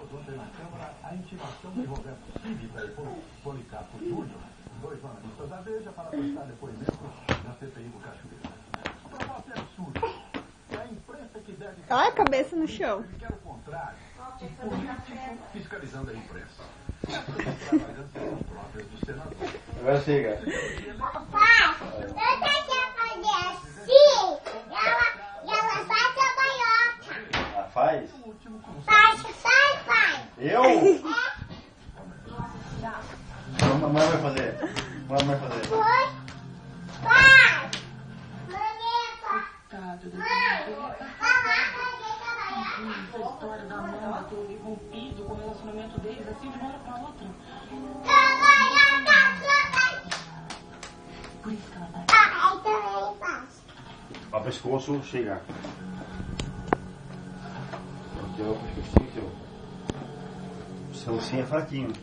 Aprovamos ontem na Câmara a intimação de Roberto Cívica e Policarpo Júnior, dois jornalistas da Veja, para prestar depoimento na CPI do Cachoeira. A proposta é absurda. É a imprensa que deve... Olha a cabeça no chão. Ele quer o contrário. O político fiscalizando a imprensa. Essas extravagâncias são próprias do senador. Agora chega. Papai, eu quero fazer assim. E ela sai trabalhar. Ah, faz? Sai, pai. Eu? Mamãe vai fazer. Mamãe vai fazer. Foi? Pai. Coitado do Mãe. essa história da mãe ter rompido com o relacionamento deles assim de uma hora pra outra. Por isso que ela tá aqui. Aí também faz. Ó, pescoço, chega. Aqui é o pescocinho seu. O seu sim é fraquinho.